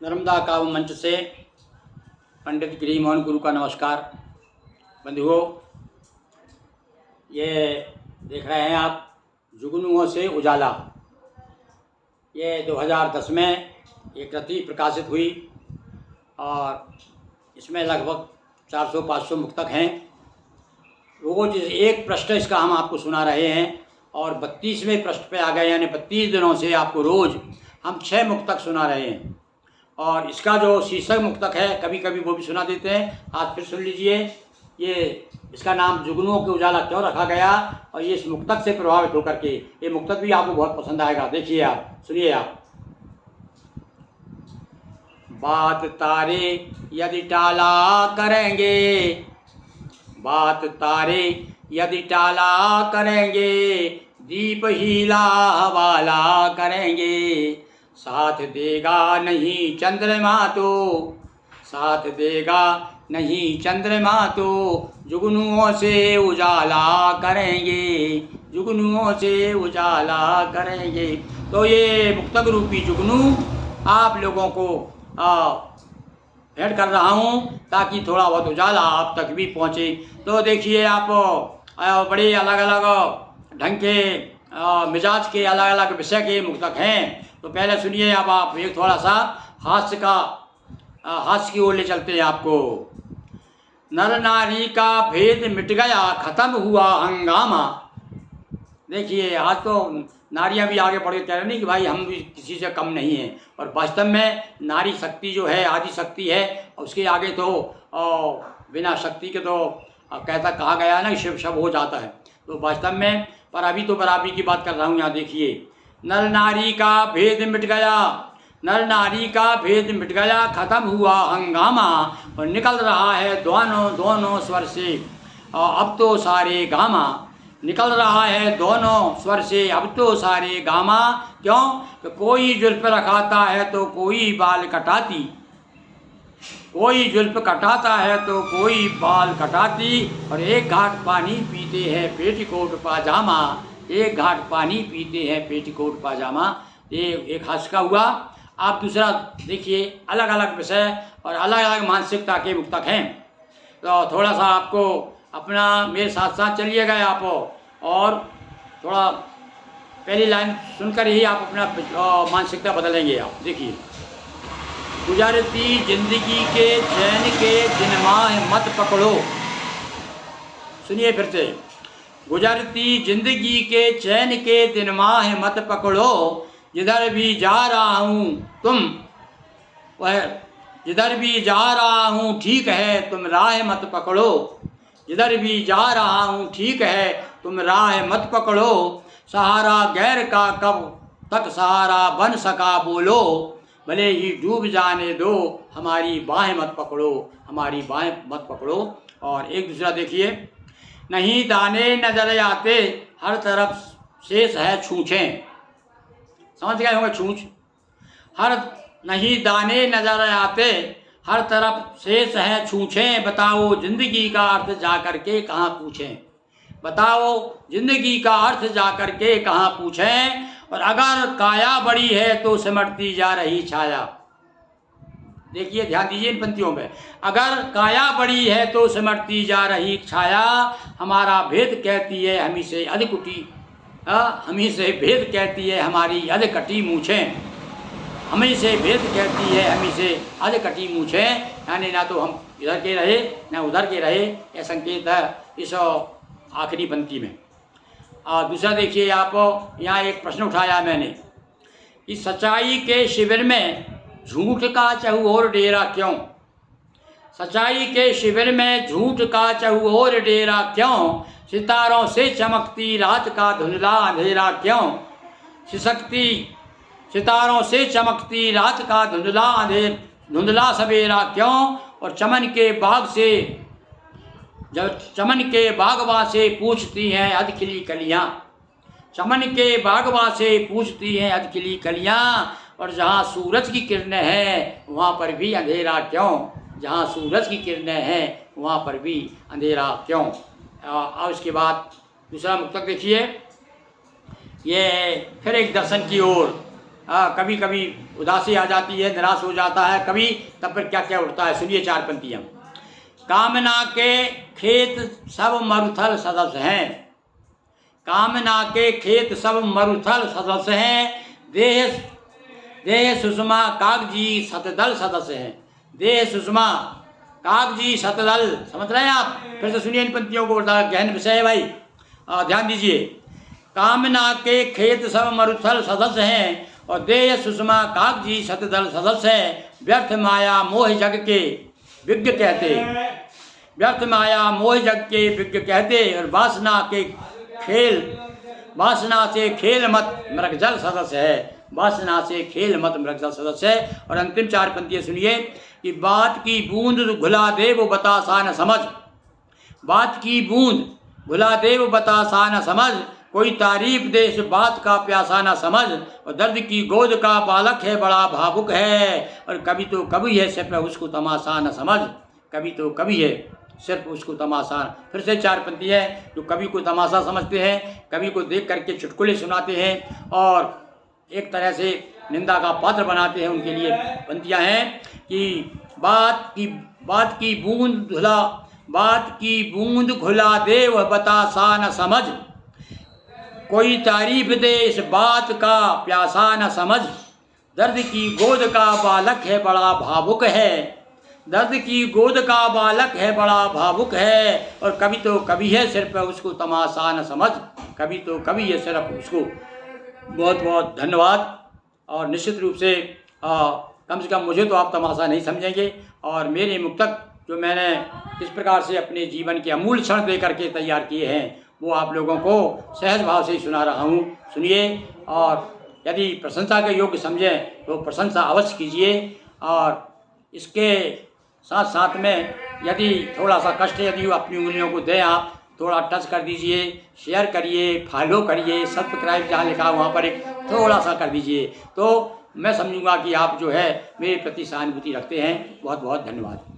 नर्मदा काव्य मंच से पंडित गिरी मोहन गुरु का नमस्कार। बंधुओं, ये देख रहे हैं आप जुगनुओं से उजाला। ये 2010 में एक कृति प्रकाशित हुई और इसमें लगभग 400-500 मुक्तक हैं। रोज एक पृष्ठ इसका हम आपको सुना रहे हैं और 32वें पृष्ठ पे आ गए, यानी 32 दिनों से आपको रोज हम 6 मुक्तक सुना रहे हैं। और इसका जो शीर्षक मुक्तक है कभी कभी वो भी सुना देते हैं, आज फिर सुन लीजिए। ये इसका नाम जुगनुओं के उजाला क्यों रखा गया और ये इस मुक्तक से प्रभावित होकर के ये मुक्तक भी आपको बहुत पसंद आएगा। देखिए आप, सुनिए आप। बात तारे यदि टाला करेंगे, बात तारे यदि टाला करेंगे, दीप हीला हवाला करेंगे, साथ देगा नहीं चंद्रमा तो, साथ देगा नहीं चंद्रमा तो, जुगनुओं से उजाला करेंगे, जुगनुओं से उजाला करेंगे। तो ये मुक्तक रूपी जुगनू आप लोगों को भेंट कर रहा हूँ ताकि थोड़ा बहुत उजाला आप तक भी पहुँचे। तो देखिए आप, बड़े अलग अलग ढंग के मिजाज के अलग अलग विषय के मुक्तक हैं। तो पहले सुनिए अब आप, एक थोड़ा सा हास्य की ओर ले चलते हैं आपको। नर नारी का भेद मिट गया, खत्म हुआ हंगामा। देखिए आज तो नारियां भी आगे बढ़ के कह रही नहीं कि भाई हम भी किसी से कम नहीं हैं, और वास्तव में नारी शक्ति जो है आदि शक्ति है, उसके आगे तो बिना शक्ति के तो कहता कहा गया ना, शिव शब हो जाता है। तो वास्तव में पर अभी तो बराबरी की बात कर रहा हूँ। यहाँ देखिए, नर नारी का भेद मिट गया, नर नारी का भेद मिट गया, खत्म हुआ हंगामा, और निकल रहा है दोनों दोनों स्वर से अब तो सारे गामा, निकल रहा है दोनों स्वर से अब तो सारे गामा। क्यों? कि कोई जुल्फ रखाता है तो कोई बाल कटाती, कोई जुल्फ कटाता है तो कोई बाल कटाती, और एक घाट पानी पीते हैं पेटीकोट पाजामा, एक घाट पानी पीते हैं पेटीकोट पाजामा। ये एक हास्य का हुआ। आप दूसरा देखिए, अलग अलग विषय और अलग अलग मानसिकता के मुक्तक हैं। तो थोड़ा सा आपको अपना मेरे साथ साथ चलिएगा आप, और थोड़ा पहली लाइन सुनकर ही आप अपना मानसिकता बदलेंगे आप। देखिए, गुजरती जिंदगी के चैन के दिन माह मत पकड़ो। सुनिए फिर से, गुजरती जिंदगी के चैन के दिन माह मत पकड़ो, जिधर भी जा रहा हूँ तुम वह, जिधर भी जा रहा हूँ ठीक है तुम राह मत पकड़ो, जिधर भी जा रहा हूँ ठीक है तुम राह मत पकड़ो, सहारा गैर का कब तक सहारा बन सका बोलो, भले ही डूब जाने दो हमारी बाहें मत पकड़ो, हमारी बाहें मत पकड़ो। और एक दूसरा देखिए, नहीं दाने नजर आते हर तरफ शेष है छूछें। समझ गए होंगे, छूछ हर, नहीं दाने नजर आते हर तरफ शेष है छूछें, बताओ जिंदगी का अर्थ जा करके कहाँ पूछें, बताओ जिंदगी का अर्थ जा करके कहाँ पूछें, और अगर काया बड़ी है तो सिमटती जा रही छाया। देखिए ध्यान दीजिए इन पंक्तियों में, अगर काया बड़ी है तो सिमटती जा रही छाया, हमारा भेद कहती है हमी से अधकुटी, हमी से भेद कहती है हमारी अधकटी मूछें, हमें से भेद कहती है हमी से अधकटी मूछें, यानी ना तो हम इधर के रहे ना उधर के रहे, यह संकेत है इस आखिरी पंक्ति में। दूसरा देखिए आप, यहाँ एक प्रश्न उठाया मैंने कि सच्चाई के शिविर में झूठ का चहुओर डेरा क्यों, सच्चाई के शिविर में झूठ का चहुओर डेरा क्यों, सितारों से चमकती रात का धुंधला अंधेरा क्यों, सिसकती सितारों से चमकती रात का धुंधला सवेरा क्यों, और चमन के बाग से जब चमन के बागवा से पूछती हैं अधखिली कलियाँ, चमन के बागवा से पूछती हैं अधखिली कलियाँ, और जहाँ सूरज की किरणें हैं वहाँ पर भी अंधेरा क्यों, जहाँ सूरज की किरणें हैं वहाँ पर भी अंधेरा क्यों। अब इसके बाद दूसरा मुक्तक देखिए, ये फिर एक दर्शन की ओर, कभी कभी उदासी आ जाती है, निराश हो जाता है कभी, तब फिर क्या क्या उठता है। सुनिए 4 पंक्तियाँ। कामना के खेत सब मरुथल सदस्य हैं, कामना के खेत सब मरुथल सदस्य हैं, देह देह सुषमा कागजी शतदल सदस्य हैं। देह सुषमा कागजी शतदल, समझ रहे हैं आप? फिर से सुनिए इन पंक्तियों को, गहन विषय है भाई, ध्यान दीजिए। कामना के खेत सब मरुथल सदस्य हैं और देह सुषमा कागजी शतदल सदस्य है। व्यर्थ माया मोह जग के विज्ञ कहते, व्यर्थ माया मोह जग के विज्ञ कहते, और वासना के खेल, वासना से खेल मत मृगजल सदस्य है, वासना से खेल मत मृगजल सदस्य है। और अंतिम 4 पंक्तियाँ सुनिए कि बात की बूंद घुला दे वो बता सा न समझ, बात की बूंद घुला दे वो बता सा न समझ, कोई तारीफ दे इस बात का प्यासा न समझ, और दर्द की गोद का बालक है बड़ा भावुक है, और कभी तो कभी है सिर्फ उसको तमाशा न समझ, कभी तो कभी है सिर्फ उसको तमाशा। फिर से 4 पंक्ति है, जो कभी को तमाशा समझते हैं, कभी को देख करके चुटकुले सुनाते हैं और एक तरह से निंदा का पात्र बनाते हैं, उनके लिए पंक्तियाँ हैं कि बात की बूंद घुला दे वह बता सा न समझ, कोई तारीफ दे इस बात का प्यासा न समझ, दर्द की गोद का बालक है बड़ा भावुक है, दर्द की गोद का बालक है बड़ा भावुक है, और कभी तो कभी है सिर्फ उसको तमाशा न समझ, कभी तो कभी है सिर्फ उसको। बहुत बहुत धन्यवाद। और निश्चित रूप से कम से कम मुझे तो आप तमाशा नहीं समझेंगे, और मेरे मुक्तक जो मैंने किस प्रकार से अपने जीवन के अमूल्य क्षण दे करके तैयार किए हैं, वो आप लोगों को सहज भाव से सुना रहा हूँ। सुनिए, और यदि प्रशंसा के योग्य समझें तो प्रशंसा अवश्य कीजिए, और इसके साथ साथ में यदि थोड़ा सा कष्ट यदि अपनी उंगलियों को दें, आप थोड़ा टच कर दीजिए, शेयर करिए, फॉलो करिए, सब्सक्राइब जहाँ लिखा वहाँ पर एक थोड़ा सा कर दीजिए, तो मैं समझूंगा कि आप जो है मेरे प्रति सहानुभूति रखते हैं। बहुत बहुत धन्यवाद।